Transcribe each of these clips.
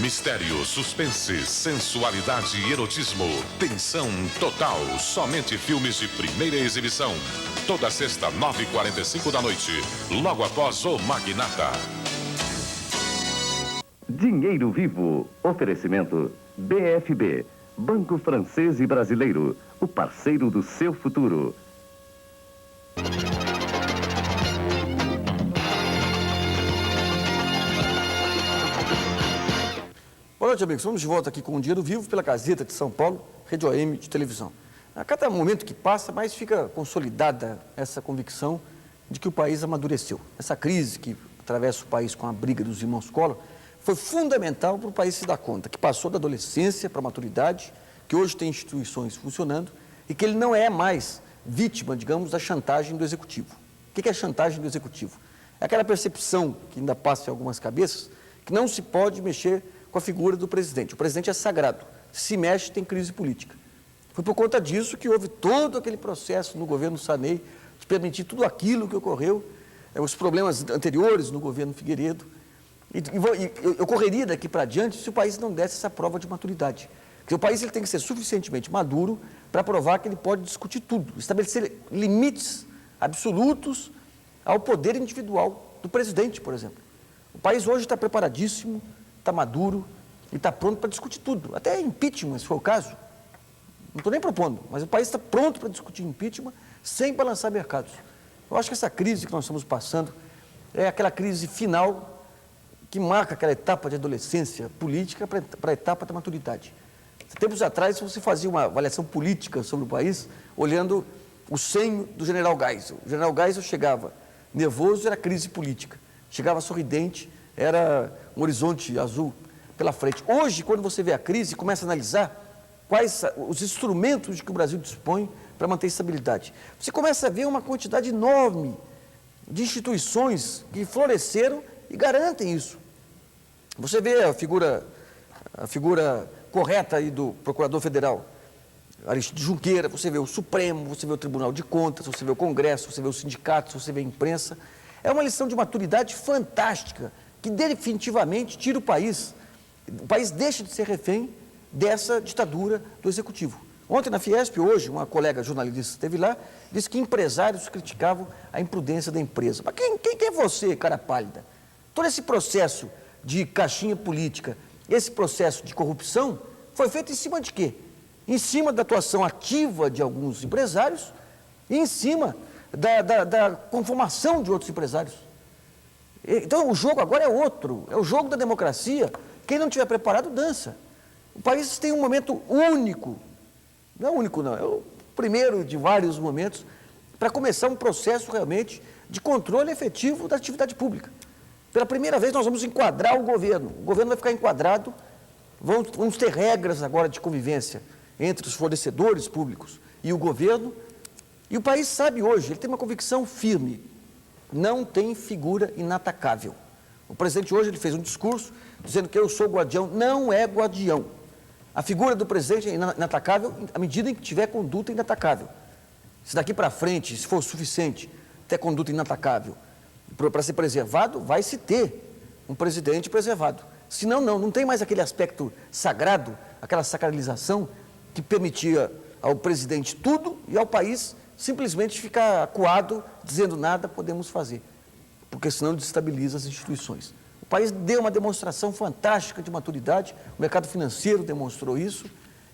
Mistério, suspense, sensualidade e erotismo. Tensão total. Somente filmes de primeira exibição. Toda sexta, 9h45 da noite. Logo após o Magnata. Dinheiro Vivo. Oferecimento BFB. Banco Francês e Brasileiro. O parceiro do seu futuro. Boa noite, amigos. Vamos de volta aqui com o Dinheiro Vivo pela Gazeta de São Paulo, Rede OM de televisão. A cada momento que passa, mais fica consolidada essa convicção de que o país amadureceu. Essa crise que atravessa o país com a briga dos irmãos Collor foi fundamental para o país se dar conta que passou da adolescência para a maturidade, que hoje tem instituições funcionando e que ele não é mais vítima, digamos, da chantagem do Executivo. O que é chantagem do Executivo? É aquela percepção que ainda passa em algumas cabeças que não se pode mexer com a figura do presidente. O presidente é sagrado. Se mexe, tem crise política. Foi por conta disso que houve todo aquele processo no governo Sarney de permitir tudo aquilo que ocorreu, os problemas anteriores no governo Figueiredo. E ocorreria daqui para diante se o país não desse essa prova de maturidade. Porque o país ele tem que ser suficientemente maduro para provar que ele pode discutir tudo, estabelecer limites absolutos ao poder individual do presidente, por exemplo. O país hoje está preparadíssimo, está maduro e está pronto para discutir tudo, até impeachment, se for o caso. Não estou nem propondo, mas o país está pronto para discutir impeachment sem balançar mercados. Eu acho que essa crise que nós estamos passando é aquela crise final que marca aquela etapa de adolescência política para a etapa da maturidade. Tempos atrás, você fazia uma avaliação política sobre o país olhando o senho do general Geisel. O general Geisel chegava nervoso, era crise política. Chegava sorridente, era um horizonte azul pela frente. Hoje, quando você vê a crise, começa a analisar quais os instrumentos de que o Brasil dispõe para manter estabilidade. Você começa a ver uma quantidade enorme de instituições que floresceram e garantem isso. Você vê a figura correta aí do Procurador Federal, Aristides Junqueira, você vê o Supremo, você vê o Tribunal de Contas, você vê o Congresso, você vê os sindicatos, você vê a imprensa. É uma lição de maturidade fantástica, que definitivamente tira o país deixa de ser refém dessa ditadura do Executivo. Ontem na Fiesp, hoje, uma colega jornalista esteve lá, disse que empresários criticavam a imprudência da empresa. Mas quem é você, cara pálida? Todo esse processo de caixinha política, esse processo de corrupção, foi feito em cima de quê? Em cima da atuação ativa de alguns empresários e em cima da conformação de outros empresários. Então, o jogo agora é outro, é o jogo da democracia. Quem não estiver preparado, dança. O país tem um momento único, não é único não, é o primeiro de vários momentos, para começar um processo realmente de controle efetivo da atividade pública. Pela primeira vez nós vamos enquadrar o governo vai ficar enquadrado, vamos ter regras agora de convivência entre os fornecedores públicos e o governo, e o país sabe hoje, ele tem uma convicção firme, não tem figura inatacável. O presidente hoje ele fez um discurso dizendo que eu sou guardião, não é guardião. A figura do presidente é inatacável à medida em que tiver conduta inatacável. Se daqui para frente, se for suficiente ter conduta inatacável para ser preservado, vai se ter um presidente preservado. Senão, não tem mais aquele aspecto sagrado, aquela sacralização que permitia ao presidente tudo e ao país simplesmente ficar acuado, dizendo nada podemos fazer, porque senão desestabiliza as instituições. O país deu uma demonstração fantástica de maturidade, o mercado financeiro demonstrou isso,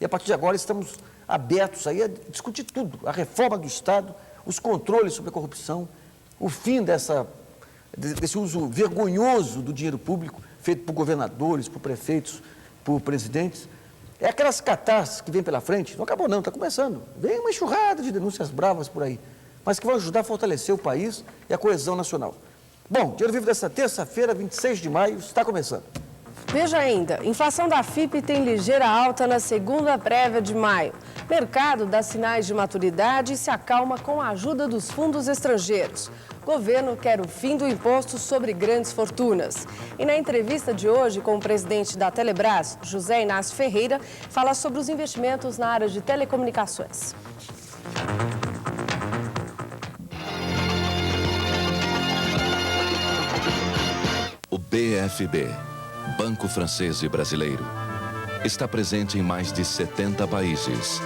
e a partir de agora estamos abertos aí a discutir tudo, a reforma do Estado, os controles sobre a corrupção, o fim desse uso vergonhoso do dinheiro público, feito por governadores, por prefeitos, por presidentes. É aquelas catástrofes que vem pela frente, não acabou não, está começando. Vem uma enxurrada de denúncias bravas por aí, mas que vão ajudar a fortalecer o país e a coesão nacional. Bom, Dinheiro Vivo dessa terça-feira, 26 de maio, está começando. Veja ainda, inflação da FIPE tem ligeira alta na segunda prévia de maio. Mercado dá sinais de maturidade e se acalma com a ajuda dos fundos estrangeiros. Governo quer o fim do imposto sobre grandes fortunas. E na entrevista de hoje com o presidente da Telebrás, José Inácio Ferreira, fala sobre os investimentos na área de telecomunicações. O BFB, Banco Francês e Brasileiro está presente em mais de 70 países,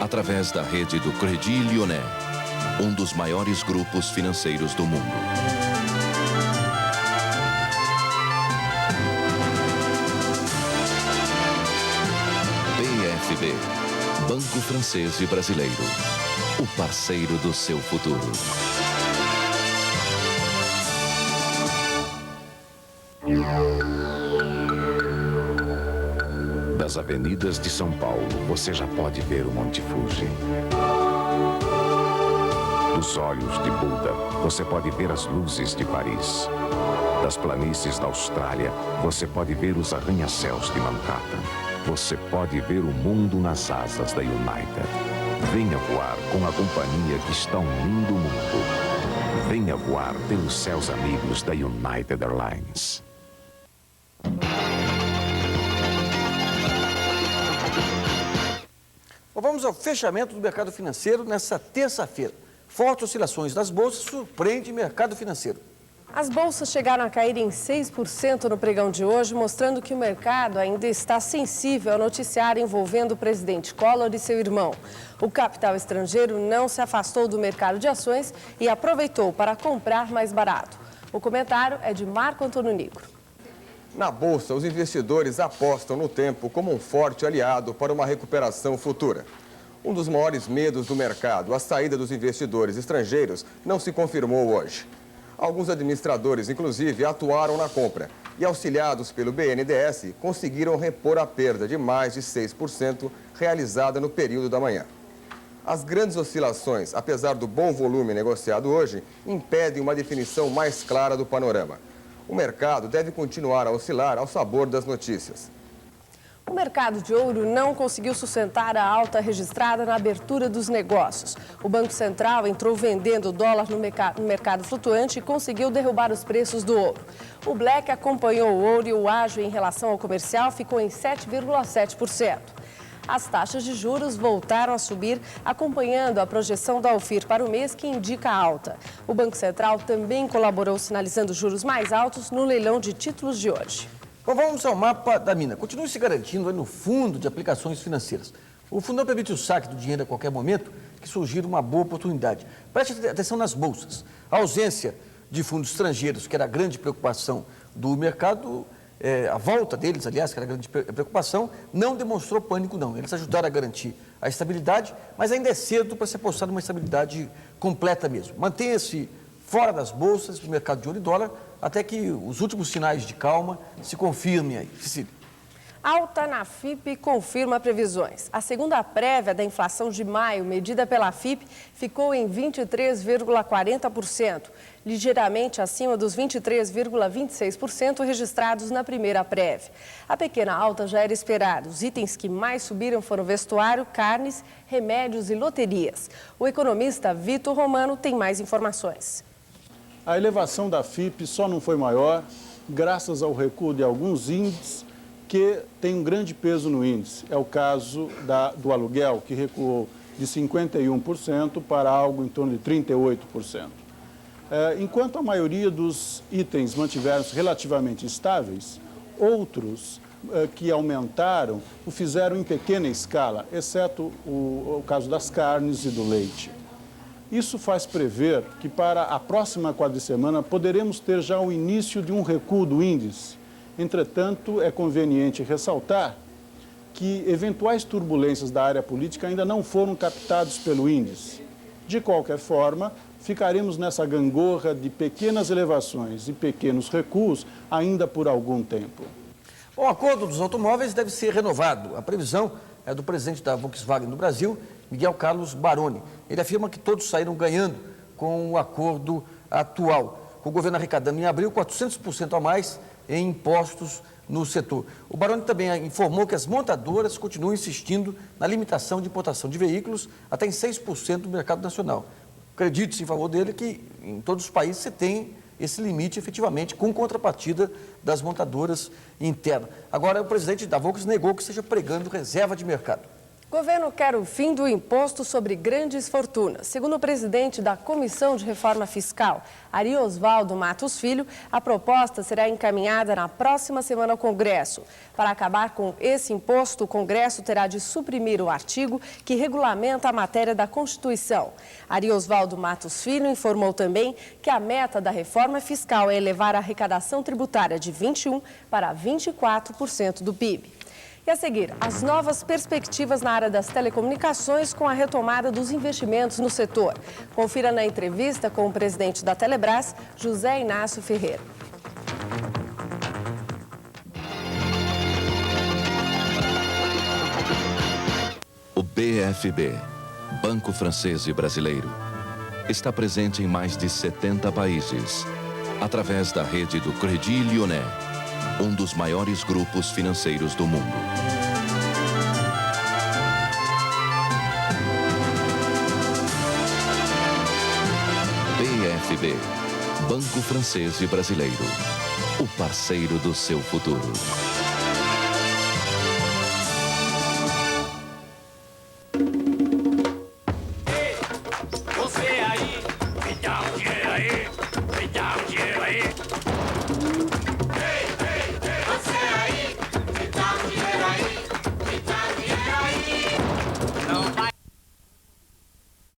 através da rede do Crédit Lyonnais, um dos maiores grupos financeiros do mundo. BFB, Banco Francês e Brasileiro, o parceiro do seu futuro. Das avenidas de São Paulo, você já pode ver o Monte Fuji. Dos olhos de Buda, você pode ver as luzes de Paris. Das planícies da Austrália, você pode ver os arranha-céus de Manhattan. Você pode ver o mundo nas asas da United. Venha voar com a companhia que está unindo o mundo. Venha voar pelos céus amigos da United Airlines. Bom, vamos ao fechamento do mercado financeiro nessa terça-feira. Fortes oscilações das bolsas surpreendem o mercado financeiro. As bolsas chegaram a cair em 6% no pregão de hoje, mostrando que o mercado ainda está sensível ao noticiário envolvendo o presidente Collor e seu irmão. O capital estrangeiro não se afastou do mercado de ações e aproveitou para comprar mais barato. O comentário é de Marco Antônio Negro. Na Bolsa, os investidores apostam no tempo como um forte aliado para uma recuperação futura. Um dos maiores medos do mercado, a saída dos investidores estrangeiros, não se confirmou hoje. Alguns administradores, inclusive, atuaram na compra e, auxiliados pelo BNDES, conseguiram repor a perda de mais de 6% realizada no período da manhã. As grandes oscilações, apesar do bom volume negociado hoje, impedem uma definição mais clara do panorama. O mercado deve continuar a oscilar ao sabor das notícias. O mercado de ouro não conseguiu sustentar a alta registrada na abertura dos negócios. O Banco Central entrou vendendo o dólar no mercado flutuante e conseguiu derrubar os preços do ouro. O Black acompanhou o ouro e o ágio em relação ao comercial ficou em 7,7%. As taxas de juros voltaram a subir, acompanhando a projeção da UFIR para o mês, que indica alta. O Banco Central também colaborou sinalizando juros mais altos no leilão de títulos de hoje. Bom, vamos ao mapa da mina. Continue se garantindo aí no fundo de aplicações financeiras. O fundo não permite o saque do dinheiro a qualquer momento que surgir uma boa oportunidade. Preste atenção nas bolsas. A ausência de fundos estrangeiros, que era a grande preocupação do mercado, a volta deles, aliás, que era a grande preocupação, não demonstrou pânico, não. Eles ajudaram a garantir a estabilidade, mas ainda é cedo para se apostar numa estabilidade completa mesmo. Mantenha-se fora das bolsas, do mercado de ouro e dólar, até que os últimos sinais de calma se confirmem aí. Cecília. Alta na FIPE confirma previsões. A segunda prévia da inflação de maio, medida pela FIPE, ficou em 23,40%, ligeiramente acima dos 23,26% registrados na primeira prévia. A pequena alta já era esperada. Os itens que mais subiram foram vestuário, carnes, remédios e loterias. O economista Vitor Romano tem mais informações. A elevação da FIPE só não foi maior graças ao recuo de alguns índices que tem um grande peso no índice. É o caso do aluguel, que recuou de 51% para algo em torno de 38%. Enquanto a maioria dos itens mantiveram-se relativamente estáveis, outros que aumentaram o fizeram em pequena escala, exceto o caso das carnes e do leite. Isso faz prever que para a próxima quadricemana poderemos ter já o início de um recuo do índice. Entretanto, é conveniente ressaltar que eventuais turbulências da área política ainda não foram captados pelo índice. De qualquer forma, ficaremos nessa gangorra de pequenas elevações e pequenos recuos ainda por algum tempo. O acordo dos automóveis deve ser renovado. A previsão é do presidente da Volkswagen no Brasil, Miguel Carlos Baroni. Ele afirma que todos saíram ganhando com o acordo atual, com o governo arrecadando em abril 400% a mais em impostos no setor. O Baroni também informou que as montadoras continuam insistindo na limitação de importação de veículos até em 6% do mercado nacional. Acredite-se, em favor dele, que em todos os países você tem esse limite efetivamente com contrapartida das montadoras internas. Agora, o presidente da Volkswagen negou que esteja pregando reserva de mercado. O governo quer o fim do imposto sobre grandes fortunas. Segundo o presidente da Comissão de Reforma Fiscal, Ari Osvaldo Matos Filho, a proposta será encaminhada na próxima semana ao Congresso. Para acabar com esse imposto, o Congresso terá de suprimir o artigo que regulamenta a matéria da Constituição. Ari Osvaldo Matos Filho informou também que a meta da reforma fiscal é elevar a arrecadação tributária de 21% para 24% do PIB. E a seguir, as novas perspectivas na área das telecomunicações com a retomada dos investimentos no setor. Confira na entrevista com o presidente da Telebrás, José Inácio Ferreira. O BFB, Banco Francês e Brasileiro, está presente em mais de 70 países, através da rede do Crédit Lyonnais, um dos maiores grupos financeiros do mundo. BFB, Banco Francês e Brasileiro, o parceiro do seu futuro.